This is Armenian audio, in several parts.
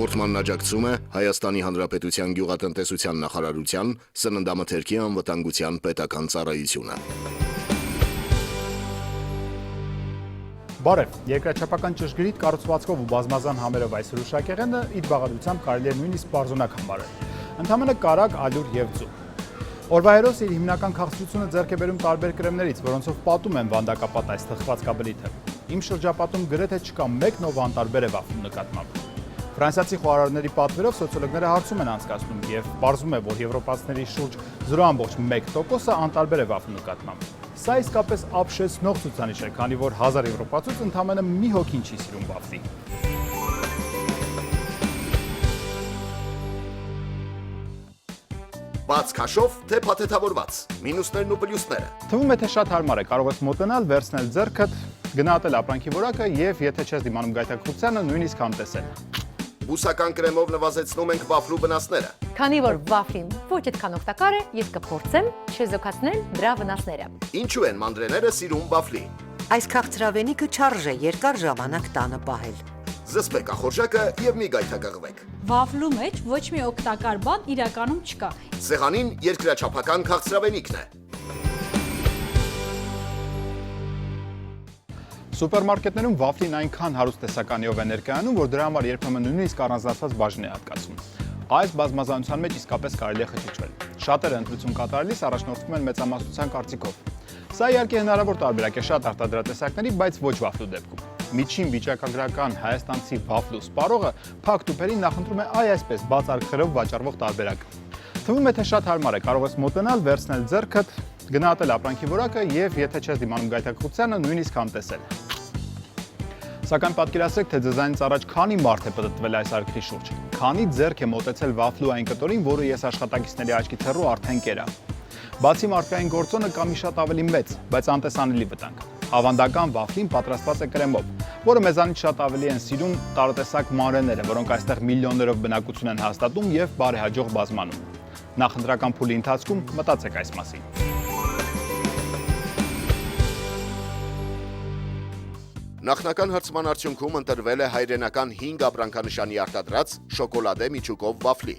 Հաղորդմանն աջակցում է Հայաստանի Հանրապետության Գյուղատնտեսության նախարարության Սննդամթերքի անվտանգության պետական ծառայությունը։ Բարև, երկրաչափական ճշգրիտ կառուցվածքով ու բազմազան համերով այս հրուշակեղենը իր բաղադրությամբ կարելի է նույնիսկ բարձունակ համարել։ Ընդամենը կարագ, ալյուր եւ ձու։ Օրվա հերոսը իր հիմնական քաղցրությունը ձեռք է բերում տարբեր կրեմներից, որոնցով պատում են վանդակապատ այս թխված կաբլիթը։ Իմ շրջապատում գրեթե չկա մեկն, ով անտարբեր է վաֆլու նկատմամբ։ Ֆրանսիացի խոհարարների պատվերով սոցիոլոգները հարցում են անցկացնում եւ պարզվում է, որ եվրոպացիների շուրջ 0.1%-ը անտարբեր է վաֆլու նկատմամբ։ Սա իսկապես ապշեցնող ցուցանիշ է, քանի որ 1000 եվրոպացուց ընդամենը մի հոգին չի սիրում վաֆլի։ Բաց քաշով, թե փաթեթավորված, մինուսներն ու պլյուսները։ Թվում է, թե շատ հարմար է, կարող ես մոտենալ, վերցնել ձեռքդ, գնահատել ապրանքի որակը եւ եթե չես դիմանում գայթակղությանը, նույնիսկ համտեսել։ Բուսական կրեմով նվազեցնում ենք վաֆլու վնասները։ Քանի որ վաֆլին ոչ այդքան օգտակար է, ես կփորձեմ չեզոքացնել դրա վնասները։ Ինչու են մանդրեները սիրում վաֆլի։ Այս քաղցրավենիքը չարժե երկար ժամանակ տանը պահել։ Զսպեք ախորժակը եւ մի գայթակղվեք։ Վաֆլու մեջ ոչ մի օգտակար բան իրականում չկա։ Սեղանին երկրաչափական քաղցրավենիքն է։ Սուպերմարկետներում վաֆլին այնքան հարուստ տեսականիով է ներկայանում, որ դրա համար երբեմն նույնիսկ առանձնացված բաժին է հատկացվում։ Այս բազմազանության մեջ իսկապես կարելի է խճճվել։ Շատերը ընտրություն կատարելիս առաջնորդվում են մեծամասնության կարծիքով։ Սա իհարկե հնարավոր տարբերակ է շատ արտադրատեսակների, բայց ոչ վաֆլու դեպքում։ Միջին վիճակագրական հայաստանցի վաֆլու սպառողը փակ տուփերին նախընտրում է այսպես բաց արկղերով վաճառվող տարբերակ։ Թվում է, թե շատ հարմար է, կարող ես մոտենալ, վերցնել ձեռքդ, գնահատել ապրանքի որակը եւ եթե չես դիմանում գայթակղությանը, նույնիսկ համտեսել։ Սակայն պատկերացրեք, թե ձեզանից առաջ քանի մարդ է պտտվել այս արկղի շուրջ, քանի ձեռք է մոտեցել վաֆլու այն կտորին, որը ես աշխատակիցների աչքից հեռու արդեն կերա։ Բացի մարդկային գործոնը կա մի շատ ավելի մեծ, բայց անտեսանելի վտանգ։ Ավանդական վաֆլին պատրաստված է կրեմով, որը մեզանից շատ ավելի են սիրում տարատեսակ մանրեները, որոնք այստեղ միլիոններով բնակություն են հաստատում եւ բարեհաջող բազմանում։ Նախընտրական փուլի ընթացքում մտածեք այս մասին։ Նախնական հարցման արդյունքում ընտրվել է հայրենական 5 ապրանքանշանի արտադրած շոկոլադե միջուկով վաֆլի։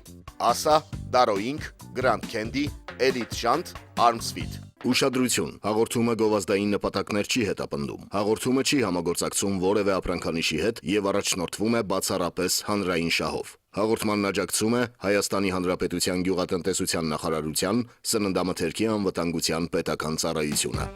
Ասա, Դարոինգ, Grand Candy, Elite Shant, Armsweet։ Ուշադրություն, հաղորդումը գովազդային նպատակներ չի հետապնդում։ Հաղորդումը չի համագործակցում որևէ ապրանքանիշի հետ եւ առաջնորդվում է բացառապես հանրային շահով։ Հաղորդմանն աջակցում է Հայաստանի Հանրապետության Գյուղատնտեսության նախարարության Սննդամթերքի անվտանգության պետական ծառայությունը։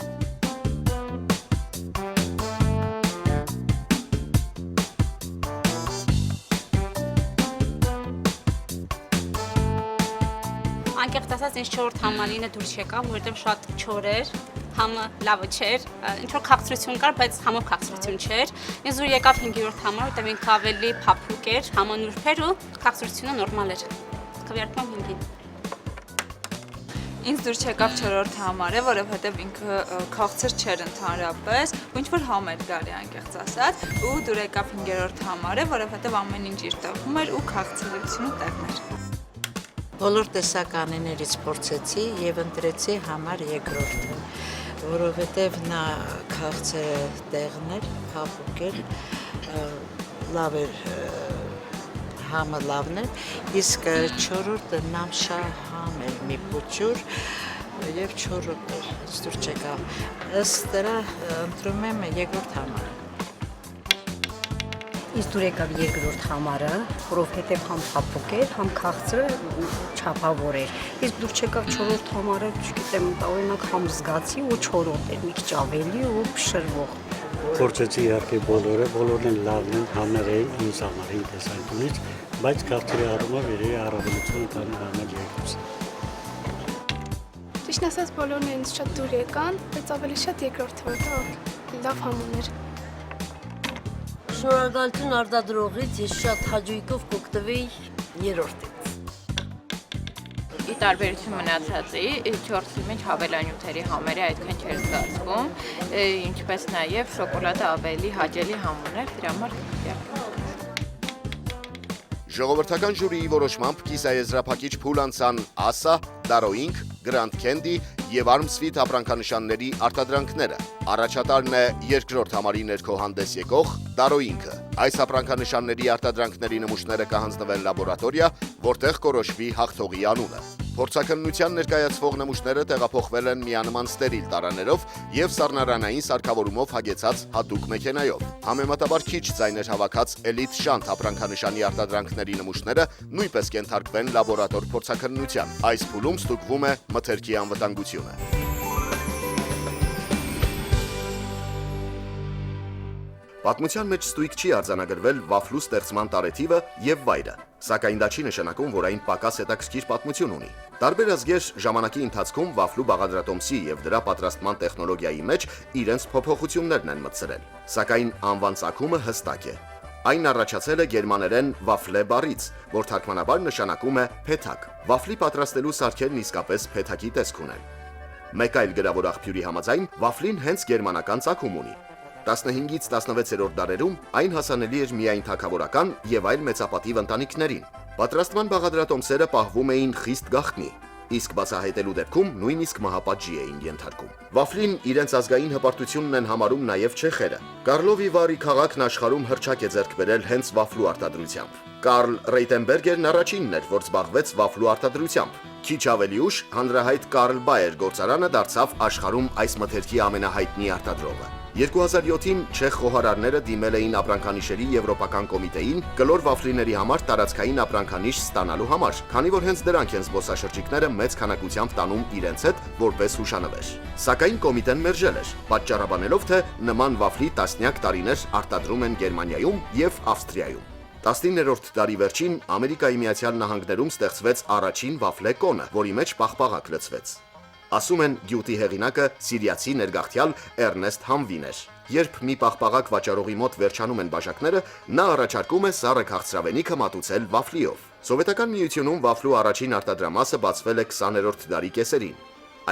Անկեղծ ասած, ինձ 4-րդ համալինը դուրս եկավ, որովհետև շատ չոր էր, համը լավը չէր, ինչ-որ քաղցրություն կար, բայց համով քաղցրություն չէր։ Ինձ դուր եկավ 5-րդ համը, որովհետև ինքը ավելի փափուկ էր, համը նուրբ էր ու քաղցրությունը նորմալ էր։ Քվեարկում 5-ին։ Ինձ դուր չեկավ 4-րդ համարը, որովհետև ինքը քաղցր չէր ընդհանրապես, ու ինչ-որ համ էր գալի անկեղծ ասած, ու դուր եկավ 5-րդ համարը, որովհետև ամեն ինչ իր տեղում էր ու քաղցրությունը տեղն էր։ Բոլոր տեսականիներից փորձեցի եւ ընտրեցի համար երկրորդը, որովհետեւ նա քաղցր տեղն էր, փափուկ էր, լավ էր, համը լավն էր, իսկ 4-րդը նամշա համ էր, մի փոչուր եւ 4-րդը դուր չեկավ։ Ըստ դրա ընտրում եմ երկրորդ համարը։ Ինձ դուր եկավ երկրորդ համարը, որովհետև համ փափուկ էր, համ քաղցրը չափավոր էր։ Իսկ դուր չեկավ 4-րդ համարը, չգիտեմ, օրինակ համ զգացի ու 4-րդ էր, մի քիչ ավելի ու փշրվող։ Փորձեցի իհարկե բոլորն են լավն են, համները ինձ համար ինձ տեսանկյունից, բայց քաղցրի առումով երևի առավելություն տան անել երկուսը։ Ճիշտ ասած, բոլորն ինձ շատ դուր եկան, բայց ավելի շատ երկրորդը, որտեղ լավ համ ուներ։ Շնորհակալություն արտադրողից, ես շատ հաճույքով կօգտվեի երրորդից։ Ի տարբերություն մնացածի, 4-ի մեջ հավելանյութերի համերը այդքան չէր զգացվում, ինչպես նաև շոկոլադը ավելի հաճելի համ ուներ, դրա համար Ժողովրդական ժյուրիի որոշմամբ կիսաեզրափակիչ փուլ անցան Ասա, Դարոինգ, Grand Candy եւ Armsvit ապրանքանշանների արտադրանքները։ Առաջատարն է երկրորդ համարի ներքո հանդես եկող Դարոինքը։ Այս ապրանքանշանների արտադրանքների նմուշները կհանձնվեն լաբորատորիա, որտեղ կորոշվի հաղթողի անունը։ Փորձաքննության ներկայացվող նմուշները տեղափոխվել են միանման ստերիլ տարաներով եւ սառնարանային սարքավորումով հագեցած հատուկ մեքենայով։ Համեմատաբար քիչ ձայներ հավաքած էլիտ շանթ ապրանքանշանի արտադրանքների նմուշները նույնպես կենթարկվեն լաբորատոր փորձաքննության։ Այս փուլում ստուգվում է մթերքի անվտանգությունը։ Պատմության մեջ ստույգ չի արձանագրվել վաֆլու ստեղծման տարեթիվը եւ վայրը, սակայն դա չի նշանակում, որ այն պակաս հետաքրքիր պատմություն ունի։ Տարբեր ազգեր ժամանակի ընթացքում վաֆլու բաղադրատոմսի եւ դրա պատրաստման տեխնոլոգիայի մեջ իրենց փոփոխություններն են մտցրել, սակայն անվան ծագումը հստակ է։ Այն առաջացել է գերմաներեն վաֆլե բառից, որ թարգմանաբար նշանակում է փեթակ։ Վաֆլի պատրաստելու սարքերն իսկապես փեթակի տեսք ունեն։ Մեկ այլ գրավոր աղբյուրի համաձայն վաֆլին հենց գերմանական ծագում ունի։ 15-ից 16-րդ դարերում այն հասանելի էր միայն թագավորական եւ այլ մեծապատիվ ընտանիքներին։ Պատրաստման բաղադրատոմսերը պահվում էին խիստ գաղտնի, իսկ բացահայտելու դեպքում նույնիսկ մահապատժի էին ենթարկում։ Վաֆլին իրենց ազգային հպարտությունն են համարում նաեւ չեխերը։ Կարլովի Վարի քաղաքն աշխարհում հռչակ է ձեռք բերել հենց վաֆլու արտադրությամբ։ Կարլ Ռեյտենբերգերն առաջինն էր, որ զբաղվեց վաֆլու արտադրությամբ։ Քիչ ավելի ուշ հանրահայտ Կարլ Բայեր գործարանը դարձավ աշխարհում այս մթերքի ամենահայտնի արտադրողը։ 2007-ին չեխ խոհարարները դիմել էին ապրանքանիշերի եվրոպական կոմիտեին կլոր վաֆլիների համար տարածքային ապրանքանիշ ստանալու համար, քանի որ հենց դրանք են զբոսաշրջիկները մեծ քանակությամբ տանում իրենց հետ որպես հուշանվեր։ Սակայն կոմիտեն մերժել էր, պատճառաբանելով, թե նման վաֆլի տասնյակ տարիներ արտադրում են Գերմանիայում եւ Ավստրիայում։ 19-րդ դարի վերջին Ամերիկայի Միացյալ Նահանգներում ստեղծվեց առաջին վաֆլե կոնը, որի մեջ պաղպաղակ լցվեց։ Ասում են գյուտի հեղինակը սիրիացի ներգաղթյալ Էրնեստ Համվին էր։ Երբ մի պաղպաղակ վաճառողի մոտ վերջանում են բաժակները, նա առաջարկում է սառը քաղցրավենիքը մատուցել վաֆլիով։ Սովետական Միությունում վաֆլու առաջին արտադրամասը բացվել է 20-րդ դարի կեսերին։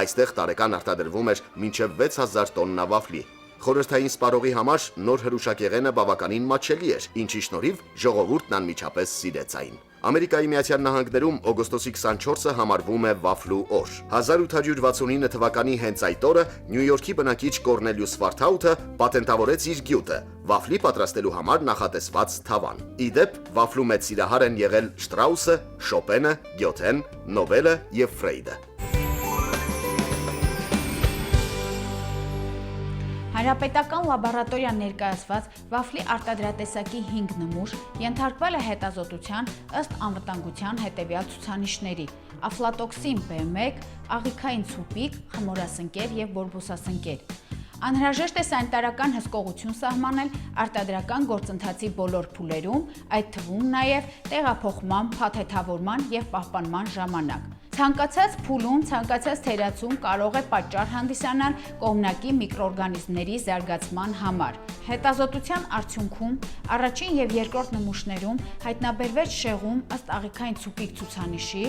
Այստեղ տարեկան արտադրվում էր մինչև 6000 տոննա վաֆլի։ Խորհրդային սպառողի համար նոր հրուշակեղենը բավականին մատչելի էր, ինչի շնորհիվ ժողովուրդն անմիջապես սիրեց այն։ Ամերիկայի Միացյալ Նահանգներում օգոստոսի 24-ը համարվում է վաֆլու օր։ 1869 թվականի հենց այդ օրը Նյու Յորքի բնակիչ Կորնելիուս Վարդհաութը պատենտավորեց իր գյուտը՝ վաֆլի պատրաստելու համար նախատեսված թավան։ Ի դեպ, վաֆլու մեծ սիրահար են եղել Շտրաուսը, Շոպենը, Գյոթեն, Նովելը եւ Ֆրեյդը։ Հանրապետական լաբորատորիան ներկայացված վաֆլի արտադրատեսակի 5 նմուշ ենթարկվել է հետազոտության ըստ անվտանգության հետևյալ ցուցանիշների՝ աֆլատոքսին B1, աղիքային ցուպիկ, խմորասնկեր եւ բորբուսասնկեր։ Անհրաժեշտ է սանիտարական հսկողություն սահմանել արտադրական գործընթացի բոլոր փուլերում, այդ թվում նաև տեղափոխման, փաթեթավորման եւ պահպանման ժամանակ։ Ցանկացած փուլում, ցանկացած թերացում կարող է պատճառ հանդիսանալ կողմնակի միկրոօրգանիզմների զարգացման համար։ Հետազոտության արդյունքում առաջին եւ երկրորդ նմուշներում հայտնաբերվեց շեղում ըստ աղիքային ցուպիկ ցուցանիշի,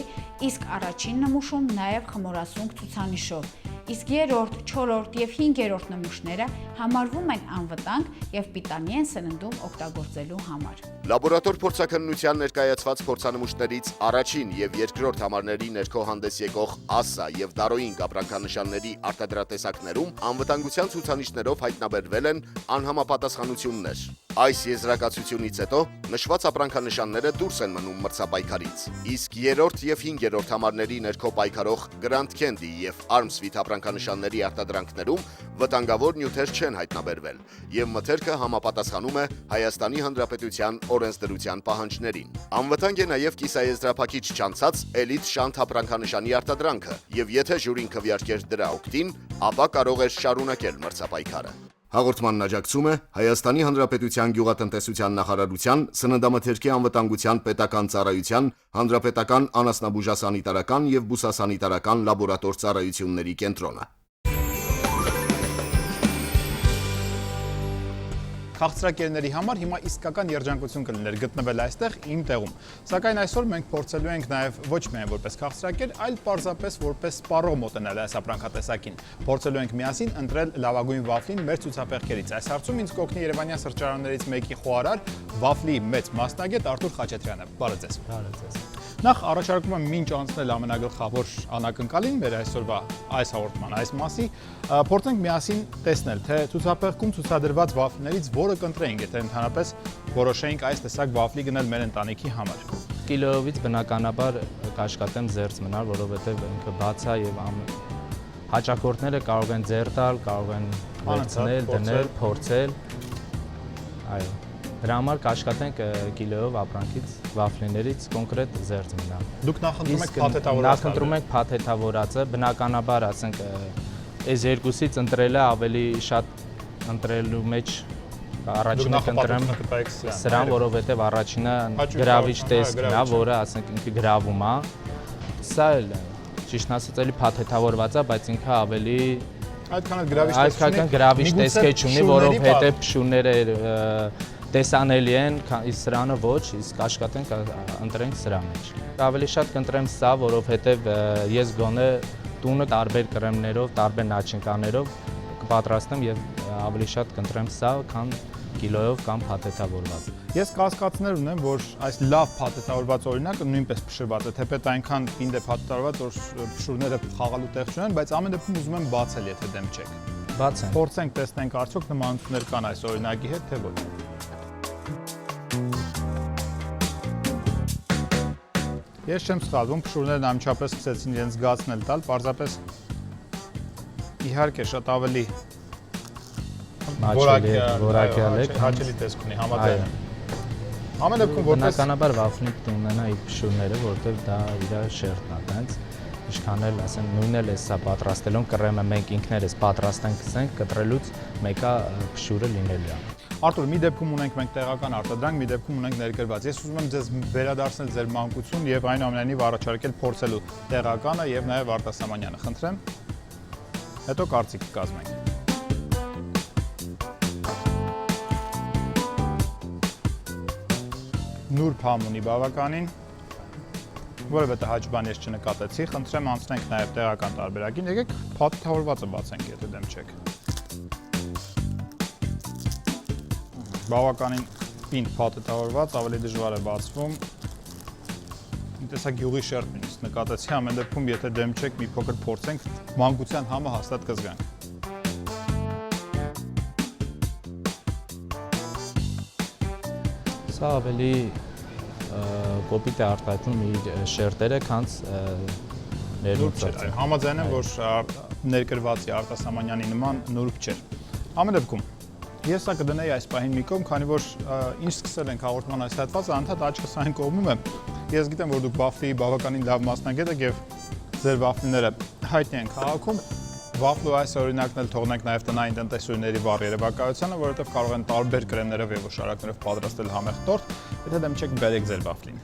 իսկ առաջին նմուշում նաև խմորասունկ ցուցանիշով։ Իսկ երրորդ, չորրորդ եւ 5-րդ նմուշները համարվում են անվտանգ եւ պիտանի են սննդում օգտագործելու համար։ Լաբորատոր փորձաքննության ներկայացված փորձանմուշներից առաջին եւ երկրորդ համարների ներքո հանդես եկող ASA եւ Դարոինք ապրանքանշանների արտադրատեսակներում անվտանգության ցուցանիշներով հայտնաբերվել են անհամապատասխանություններ։ Այս եզրակացությունից հետո նշված ապրանքանշանները դուրս են մնում մրցապայքարից։ Իսկ երրորդ եւ 5-րդ համարների ներքո պայքարող Grand Candy եւ Armsvit ապրանքանշանների արտադրանքներում վտանգավոր նյութեր չեն հայտնաբերվել եւ մթերքը համապատասխանում է Հայաստանի Հանրապետության օրենսդրության պահանջներին։ Անվտանգ է նաեւ կիսաեզրափակիչ չանցած էլիտ շանթ ապրանքանշանի արտադրանքը եւ եթե ժյուրին քվեարկեր դրա օգտին, ապա կարող է շարունակել մրցապայքարը։ Հաղորդմանն աջակցում է Հայաստանի Հանրապետության գյուղատնտեսության նախարարության սննդամթերքի անվտանգության պետական ծառայության հանրապետական անասնաբուժասանիտարական եւ բուսասանիտարական լաբորատոր ծառայությունների կենտրոնը։ Քաղցրակերների համար հիմա իսկական երջանկություն կլիներ գտնվել այստեղ իմ տեղում։ Սակայն այսօր մենք փորձելու ենք նաև ոչ միայն որպես քաղցրակեր, այլ պարզապես որպես սպառող մոտենալ այս ապրանքատեսակին։ Փորձելու ենք միասին ընտրել լավագույն վաֆլին մեր ցուցափեղկերից։ Այս հարցում ինձ կօգնի Երևանյան սրճարաններից մեկի խոհարար, վաֆլի մեծ մասնագետ Արթուր Խաչատրյանը։ Բարև ձեզ։ Նախ առաջարկում եմ մինչ անցնել ամենագլխավոր անակնկալին մեր այսօրվա այս հաղորդման այս մասի, փորձենք միասին տեսնել, թե ցուցափեղկում ցուցադրված վաֆլիներից որը կընտրեինք, եթե ընդհանրապես որոշեինք այս տեսակ վաֆլի գնել մեր ընտանիքի համար։ Կիլոյովից բնականաբար կաշխատեմ զերծ մնալ, որովհետև ինքը բաց է եւ հաճախորդները կարող են ձեռ տալ, կարող են վերցնել, դնել, փորձել։ Այո։ Դրա համար կաշխատենք կիլոյով ապրանքից, վաֆլիներից կոնկրետ զերծ մնալ։ Դուք նախընտրում եք փաթեթավորած։ Նախընտրում ենք փաթեթավորածը, բնականաբար ասենք այս երկուսից ընտրելը ավելի շատ ընտրելու մեջ առաջինը կընտրեմ սրան, որովհետև առաջինը գրավիչ տեսքն է, որը ասենք ինքը գրավում է։ Սա էլ ճիշտ ասած էլի փաթեթավորված է, բայց ինքը ավելի այդքան գրավիչ տեսք չունի, որովհետև փշուրները տեսանելի են, իսկ սրանը ոչ, իսկ աշխատենք ընտրենք սրա մեջ։ Ավելի շատ կընտրեմ սա, որովհետև ես գոնե տունը տարբեր կրեմներով, տարբեր նաչինկաներով կպատրաստեմ եւ ավելի շատ կընտրեմ սա, քան կիլոյով կամ փաթեթավորված։ Ես կասկածներ ունեմ, որ այս լավ փաթեթավորված օրինակը նույնպես փշրված է, թեպետ այնքան պինդ է փաթեթավորված, որ փշուրները խաղալու տեղ չունեն, բայց ամեն դեպքում ուզում եմ բացել, եթե դեմ չեք։ Բացենք։ Փորձենք տեսնենք արդյոք նմանություններ կան այս օրինակի հետ, թե ոչ։ Ես չեմ սխալվում, փշուրներն անմիջապես սկսեցին իրենց զգացնել տալ, պարզապես իհարկե շատ ավելի որակյալ է, հաճելի տեսք ունի, համաձայն եմ։ Ամեն դեպքում որպես բնականաբար վաֆլին պետք է ունենա իր փշուրները, որովհետև դա իր շերտն է, տենց ինչքան էլ ասեմ նույնն էլ է սա պատրաստելուն կրեմը մենք ինքներս պատրաստենք, ասենք կտրելուց մեկը փշուրը լինելու է։ Արտուր, մի դեպքում ունենք մենք տեղական արտադրանք, մի դեպքում ունենք ներկրված։ Ես ուզում եմ ձեզ վերադարձնել ձեր մանկություն եւ այնուամենայնիվ առաջարկել փորձելու տեղականը եւ նաեւ արտասահմանյանը։ Խնդրեմ։ Հետո կարծիք կկազմենք։ Նուրբ համ ունի բավականին, որևէ հաճ բան ես չնկատեցի, խնդրեմ անցնենք նաեւ տեղական տարբերակին, եկեք փաթեթավորվածը բացենք, եթե դեմ չեք։ Բավականին պինդ փաթեթավորված, ավելի դժվար է բացվում։ Տեսակ յուղի շերտ նույնիսկ նկատեցի, ամեն դեպքում եթե դեմ չեք մի փոքր փորձենք, մանկության համը հաստատ կզգանք։ Սա ավելի կոպիտ է արտադրում իր շերտերը, քան ներմուծը։ Համաձայն եմ, որ ներկրվածի արտասահմանյանի նման նուրբ չէր։ Ամեն դեպքում ես սա կդնեի այս պահին մի կողմ, քանի որ ինչ սկսել ենք հաղորդման այս հատվածը, անդադ աչքս այն կողմում է։ Ես գիտեմ, որ դուք վաֆլիի բավականին լավ մասնագետ եք եւ ձեր վաֆլիները հայտնի են քաղաքում։ Վաֆլու այս օրինակն էլ թողնենք նաեւ տնային տնտեսությունների վառ երևակայությանը, որովհետեւ կարող են տարբեր կրեմներով եւ օշարակներով պատրաստել համեղ տորտ, եթե դեմ չեք բերեք ձեր վաֆլին։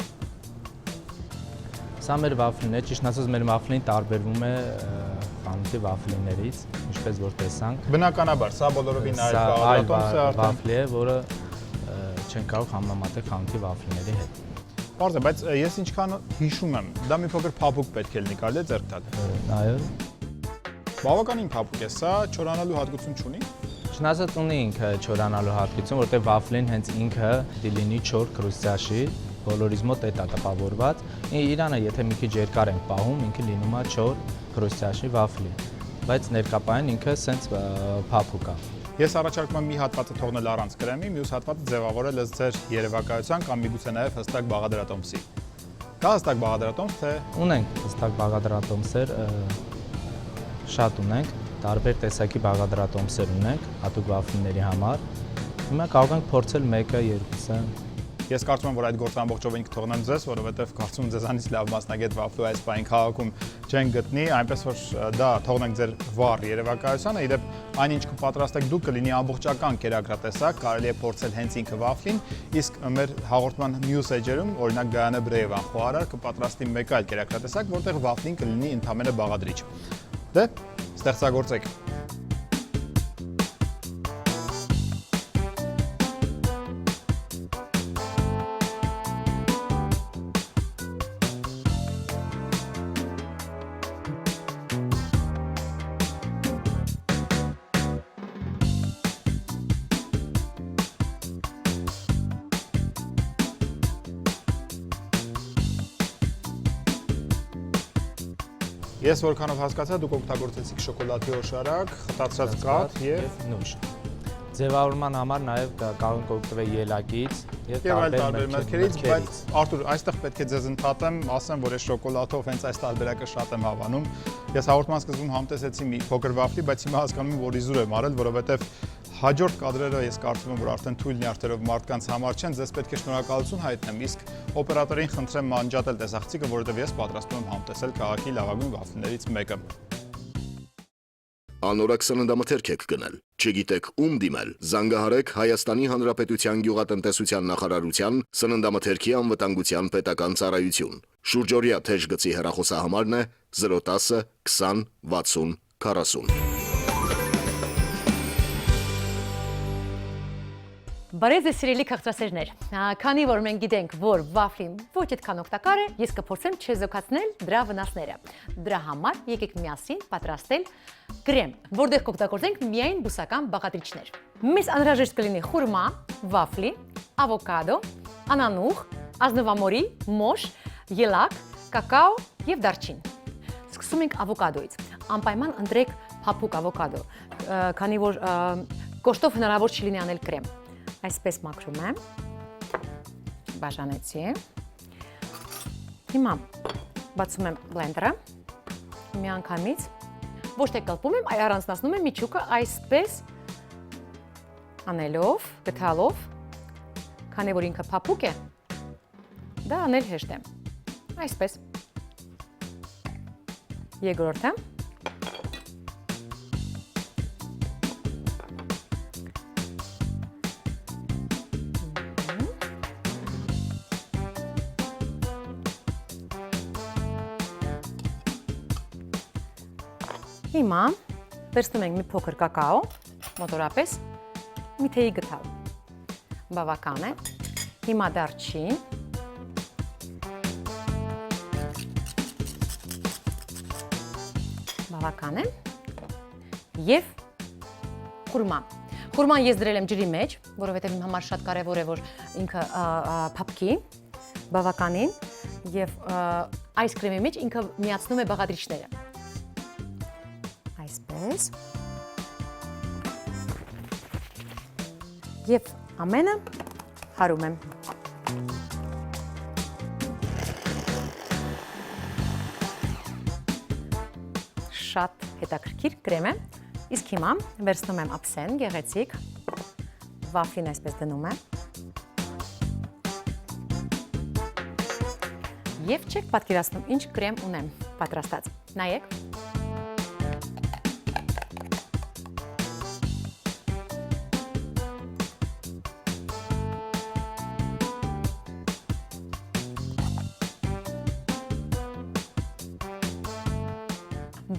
Սա մեր վաֆլին է, ճիշտ ասած մեր վաֆլին տարբերվում է խանութի վաֆլիներից, ինչպես որ տեսանք։ Բնականաբար, սա բոլորովին այլ վաֆլի է, որը չեն կարող համեմատել խանութի վաֆլիների հետ։ Պարզ է, բայց ես ինչքան հիշում եմ, դա մի փոքր փափուկ պետք է լինի, կարելի է ձեռք տալ։ Այո։ Բավականին փափուկ է, սա չորանալու հատկություն չունի։ Չնայած ունի ինքը չորանալու հատկություն, որտեղ վաֆլին հենց ինքը դիլինի չոր քրուստյաշի բոլորից մոտ է տպավորված։ Իրանը եթե մի քիչ երկար ենք պահում, ինքը լինում է չոր քրուստյաշի վաֆլի, բայց ներկապային ինքը սենց փափուկ է։ Ես առաջարկում եմ մի հատվածը թողնել առանց կրեմի, մյուս հատվածը ձևավորել ըստ ձեր երևակայության կամ միգուցե նաև հստակ բաղադրատոմսի։ Կա հստակ բաղադրատոմս, թե ունենք հստակ բաղադրատոմսեր, շատ ունենք, տարբեր տեսակի բաղադրատոմսեր ունենք հատուկ վաֆլիների համար։ Հիմա կարող ենք փորձել մեկը, երկուսը։ Ես կարծում եմ, որ այդ գործը ամբողջովին կթողնեմ ձեզ, որովհետև կարծում եմ ձեզանից լավ մասնագետ վաֆլու այս պահին քաղաքում չեն գտնի, այնպես որ դա թողնենք ձեր վառ երևակայությանը, իդեպ այնինչ կպատրաստեք դուք կլինի ամբողջական կերակրատեսակ, կարելի է փորձել հենց ինքը վաֆլին, իսկ մեր հաղորդման մյուս էջերում, օրինակ Գայանե Բրեևան խոհարար կպատրաստի մեկ այլ կերակրատեսակ, որտեղ վաֆլին կլինի ընդամենը բաղադրիչ։ Դե, ստեղծագործեք։ Ես որքանով հասկացա, դուք օգտագործեցիք շոկոլադի օշարակ, խտացած կաթ եւ նուշ։ Ձևավորման համար նաև կարող ենք օգտվել ելակից եւ տարբեր մրգերից, բայց Արթուր, այստեղ պետք է ձեզ ընդհատեմ, ասեմ, որ այս շոկոլադով հենց այս տարբերակը շատ եմ հավանում։ Ես հաղորդման սկզբում համտեսեցի մի փոքր վաֆլի, բայց հիմա հասկանում եմ, որ իզուր եմ արել, որովհետեւ հաջորդ կադրերը ես կարծում եմ, որ արդեն թույլ նյարդերով մարդկանց համար չեն, ձեզ պետք է շնորհակալություն հայտնեմ, իսկ օպերատորին խնդրեմ անջատել տեսախցիկը, որովհետև ես պատրաստվում եմ համտեսել քաղաքի լավագույն վաֆլիներից մեկը։ Անորակ սննդամթերք եք գնել, չգիտեք ում դիմել, զանգահարեք Հայաստանի Հանրապետության գյուղատնտեսության նախարարության սննդամթերքի անվտանգության պետական ծառայություն։ Շուրջօրյա թեժ գծի հեռախոսահամարն է 010 20 60 40։ Բարև ձեզ սիրելի քաղցրասերներ, քանի որ մենք գիտենք, որ վաֆլին ոչ այդքան օգտակար է, ես կփորձեմ չեզոքացնել դրա վնասները։ Դրա համար եկեք միասին պատրաստել կրեմ, որտեղ կօգտագործենք միայն բուսական բաղադրիչներ։ Մեզ անհրաժեշտ կլինի խուրմա, վաֆլի, ավոկադո, անանուխ, ազնվամորի, մոշ, ելակ, կակաո եւ դարչին։ Սկսում ենք ավոկադոից։ Անպայման ընտրեք փափուկ ավոկադո, քանի որ կոշտով հնարավոր չի լինի անել կրեմ։ Այսպես մաքրում եմ, բաժանեցի, հիմա բացում եմ բլենդերը, մի անգամից, ոչ թե կլպում եմ, այ առանձնացնում եմ միջուկը այսպես անելով, գթալով, քանի որ ինքը փափուկ է, դա անել հեշտ է, այսպես, երկրորդը, Հիմա վերցնում ենք մի փոքր կակաո, մոտորապես մի թեյի գթալ, բավական է, հիմա դարչին, բավական է և խուրմա։ Խուրման ես դրել եմ ջրի մեջ, որովհետև իմ համար շատ կարևոր է, որ ինքը փափկի, բավականին և այս կրեմի մեջ ինքը միացնում է բաղադրիչները։ Այսպես և ամենը հարում եմ։ Շատ հետաքրքիր կրեմ է, իսկ հիմա վերցնում եմ ափսեն, գեղեցիկ, վաֆլին այսպես դնում եմ և չեք պատկերացնում ինչ կրեմ ունեմ պատրաստած, նայեք։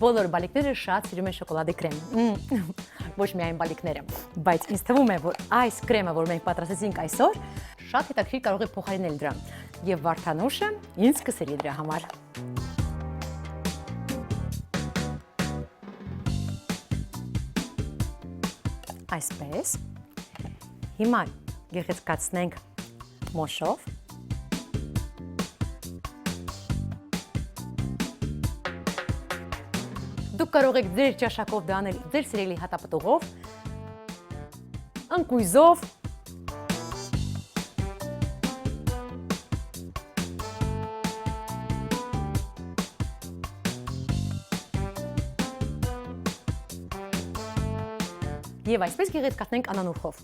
Բոլոր բալիկները շատ սիրում են շոկոլադի կրեմ, ոչ միայն բալիկները, բայց ինձ թվում է, որ այս կրեմը, որ մենք պատրաստեցինք այսօր, շատ հետաքրքիր կարող է փոխարինել դրան, և Վարդանուշը ինձ կսերի դրա համար։ Այսպես, հիմա գեղեցկացնենք մոշով, Դուք կարող եք ձեր ճաշակով դա անել, ձեր սիրելի հատապտուղով, ընկույզով, և այսպես գեղեցկացնենք անանուխով։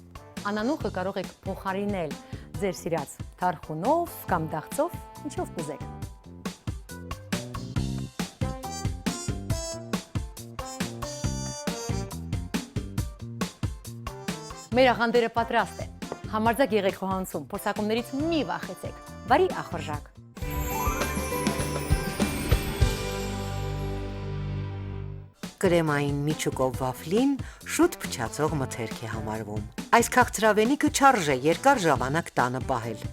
Անանուխը կարող եք փոխարինել ձեր սիրած թարխունով կամ դաղձով, ինչով կուզեք։ Մեր աղանդերը պատրաստ է, համարձակ եղեք խոհանոցում, փորձարկումներից մի վախեցեք, բարի ախորժակ։ Կրեմային միջուկով վաֆլին շուտ փչացող մթերք է համարվում։ Այս քաղցրավենիքը չարժե երկար ժամանակ տանը պահել։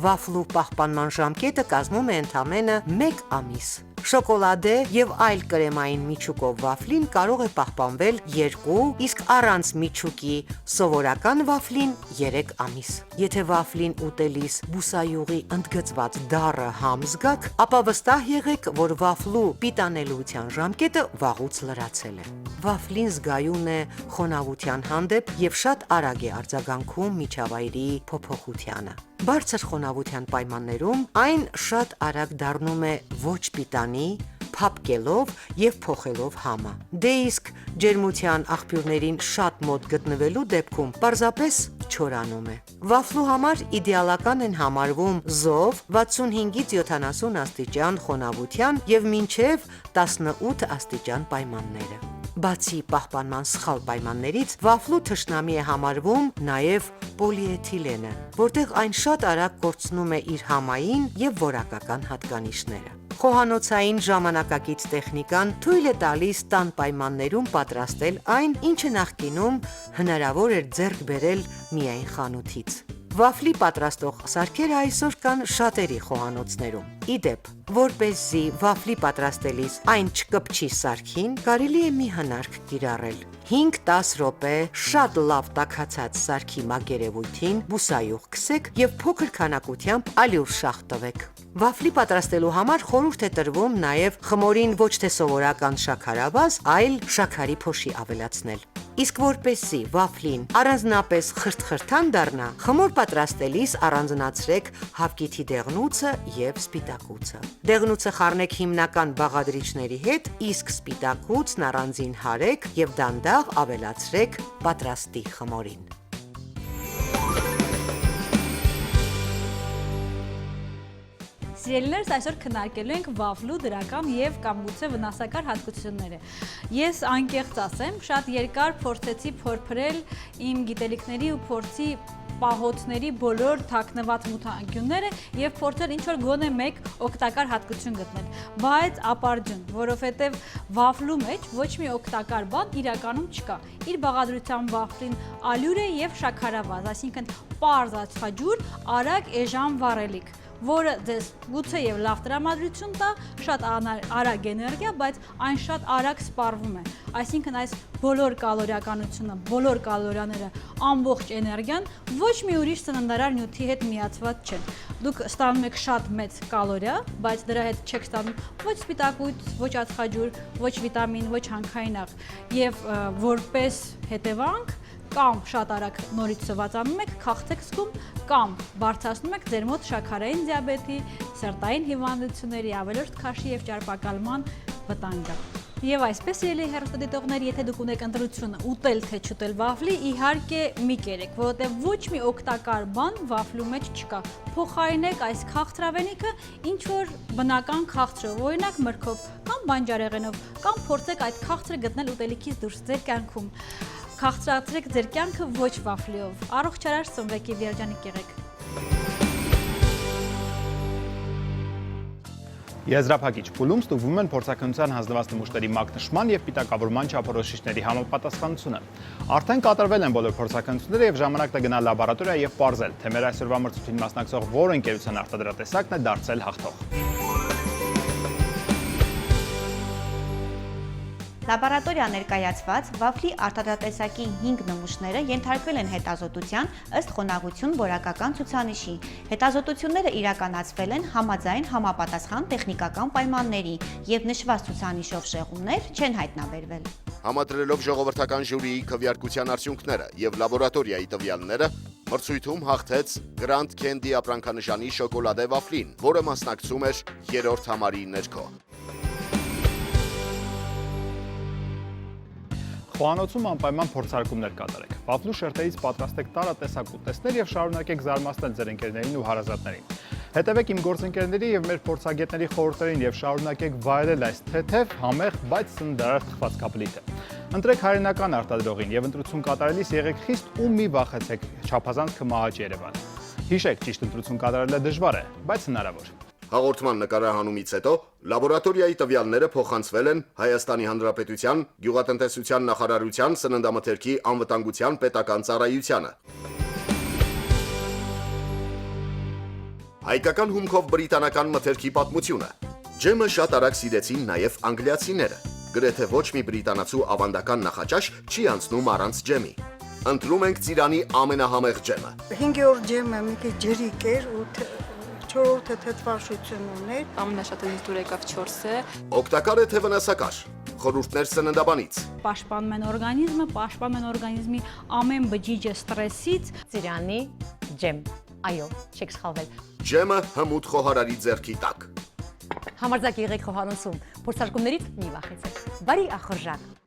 Վաֆլու պահպանման ժամկետը կազմում է ընդամենը 1 ամիս։ շոկոլադե եւ այլ կրեմային միջուկով վաֆլին կարող է պահպանվել 2, իսկ առանց միջուկի սովորական վաֆլին 3 ամիս։ Եթե վաֆլին ուտելիս բուսայուղի ընդգծված դառը համ զգաք, ապա վստահ եղեք, որ վաֆլու պիտանելիության ժամկետը վաղուց լրացել է։ Վաֆլին զգայուն է խոնավության հանդեպ եւ շատ արագ է արձագանքում միջավայրի փոփոխությանը։ Բարձր խոնավության պայմաններում այն շատ արագ դառնում է ոչ պիտանի, փափկելով եւ փոխելով համը։ Դե իսկ ջերմության աղբյուրներին շատ մոտ գտնվելու դեպքում պարզապես չորանում է։ Վաֆլու համար իդեալական են համարվում զով 65-ից 70 աստիճան խոնավության եւ մինչեւ 18 աստիճան պայմանները։ Բացի պահպանման սխալ պայմաններից, վաֆլու թշնամի է համարվում նաև պոլիէթիլենը, որտեղ այն շատ արագ կորցնում է իր համային եւ որակական հատկանիշները։ Խոհանոցային ժամանակակից տեխնիկան թույլ է տալիս տան պայմաններում պատրաստել այն, ինչը նախկինում հնարավոր էր ձեռք բերել միայն խանութից։ Վաֆլի պատրաստող սարքերը այսօր կան շատերի խոհանոցներում։ Իդեպ, որպեսզի վաֆլի պատրաստելիս այն չկպչի սարքին, կարելի է մի հնարք կիրառել։ 5-10 րոպե շատ լավ տաքացած սարքի մակերևույթին բուսայուղ քսեք եւ փոքր քանակությամբ ալյուր շաղ տվեք։ Վաֆլի պատրաստելու համար խորհուրդ է տրվում նաև խմորին ոչ թե սովորական շաքարավազ, այլ շաքարի փոշի ավելացնել։ Իսկ որպեսզի վաֆլին առանձնապես խրթխրթան դառնա, խմոր պատրաստելիս առանձնացրեք հավկիթի դեղնուցը եւ սպիտակուցը։ Դեղնուցը խառնեք հիմնական բաղադրիչների հետ, իսկ սպիտակուցն առանձին հարեք եւ դանդաղ ավելացրեք պատրաստի խմորին։ Սիրելիներս, այսօր քննարկելու ենք վաֆլու դրական եւ կամ գուցե վնասակար հատկությունները։ Ես անկեղծ ասեմ, շատ երկար փորձեցի փորփրել իմ գիտելիքների ու փորձի պահոցների բոլոր թաքնված մութանկյունները եւ փորձել ինչ-որ գոնե մեկ օգտակար հատկություն գտնել, բայց ապարդյուն, որովհետեւ վաֆլու մեջ ոչ մի օգտակար բան իրականում չկա։ Իր բաղադրության վաֆլին ալյուր է եւ շաքարավազ, այսինքն պարզ ածխաջուր, արագ էժան վառելիք, որը ձեզ գուցե եւ լավ տրամադրություն տա, շատ արագ էներգիա, բայց այն շատ արագ սպառվում է։ Այսինքն այս բոլոր կալորիականությունը, բոլոր կալորիաները, ամբողջ էներգիան ոչ մի ուրիշ սննդարար նյութի հետ միացված չեն։ Դուք ստանում եք շատ մեծ կալորիա, բայց դրա հետ չեք ստանում ոչ սպիտակույտ, ոչ ածխաջուր, ոչ վիտամին, ոչ հանքային աղ, եւ որպես հետևանք կամ շատ արագ նորից սովածանում եք, քաղցեք զգում, կամ բարձրացնում եք ձեր մոտ շաքարային դիաբետի, սրտային հիվանդությունների, ավելորդ քաշի եւ ճարպակալման վտանգը։ Եվ այսպես ելի հեռուստադիտողներ, եթե դուք ունեք ընտրություն ուտել թե չուտել վաֆլի, իհարկե մի կերեք, որովհետև ոչ մի օգտակար բան վաֆլու մեջ չկա։ Փոխարինեք այս քաղցրավենիքը ինչ որ բնական քաղցրով, օրինակ մրգով կամ բանջարեղենով, կամ փորձեք այդ քաղցրը գտնել ուտելիքից դուրս ձեր կյանքում։ Քաղցրացրեք ձեր կյանքը ոչ վաֆլիով։ Առողջարար սնվեք եւ երջանիկ եղեք։ Եզրափակիչ փուլում ստուգվում են փորձաքննության հանձնված նմուշների մակնշման եւ պիտակավորման չափորոշիչների համապատասխանությունը։ Արդեն կատարվել են բոլոր փորձաքննությունները եւ ժամանակն է գնալ լաբորատորիա եւ պարզել, թե մեր այսօրվա մրցույթին մասնակցող որ ընկերության արտադրատեսակն է դարձել հաղթող։ Լաբորատորիա ներկայացված վաֆլի արտադրատեսակի 5 նմուշները ենթարկվել են հետազոտության ըստ խոնավություն որակական ցուցանիշի։ Հետազոտությունները իրականացվել են համաձայն համապատասխան տեխնիկական պայմանների եւ նշված ցուցանիշով շեղումներ չեն հայտնաբերվել։ Համադրելով ժողովրդական ժյուրիի քվեարկության արդյունքները եւ լաբորատորիայի տվյալները, մրցույթում հաղթեց Grand Candy ապրանքանշանի շոկոլադե վաֆլին, որը մասնակցում էր 3-րդ համարի ներքո։ Խոհանոցում անպայման փորձարկումներ կատարեք։ Վաֆլու շերտերից պատրաստեք տարատեսակ ուտեստներ եւ շարունակեք զարմացնել ձեր ընկերներին ու հարազատներին։ Հետևեք իմ գործընկերների եւ մեր փորձագետների խորհուրդներին եւ շարունակեք վայելել այս թեթև, համեղ, բայց սննդարար թխվածքապլիտը։ Ընտրեք հայրենական արտադրողին եւ ընտրություն կատարելիս եղեք խիստ ու մի վախեցեք չափազանց կմահաճ Երևան։ Հիշեք, ճիշտ ընտրություն կատարելը դժվար է, բայց հնարավոր։ Հաղորդման նկարահանումից հետո լաբորատորիայի տվյալները փոխանցվել են Հայաստանի Հանրապետության Գյուղատնտեսության նախարարության սննդամթերքի անվտանգության պետական ծառայությանը։ Հայկական հումքով բրիտանական մթերքի պատմությունը։ Ջեմը շատ արագ սիրեցին նաև անգլիացիները։ Գրեթե ոչ մի բրիտանացու ավանդական նախաճաշ չի անցնում առանց ջեմի։ Ընտրում ենք Ծիրանի ամենահամեղ ջեմը։ 5-րդ ջեմը մի քիչ ջրիկ էր ու 4-րդը թթվաշություն ուներ։ Ամենաշատը ինձ դուր եկավ 4-ը։ Օգտակար է թե վնասակար։ Խորհուրդներ սննդաբանից։ Պաշտպանում են օրգանիզմը, պաշտպանում են օրգանիզմի ամեն բջիջը ստրեսից։ Ծիրանի ջեմ։ Այո, չեք սխալվել։ Ջեմը հմուտ խոհարարի ձեռքի տակ։ Համարձակ եղեք խոհանոցում, փորձարկումներից մի վախեցեք։ Բարի ախորժակ։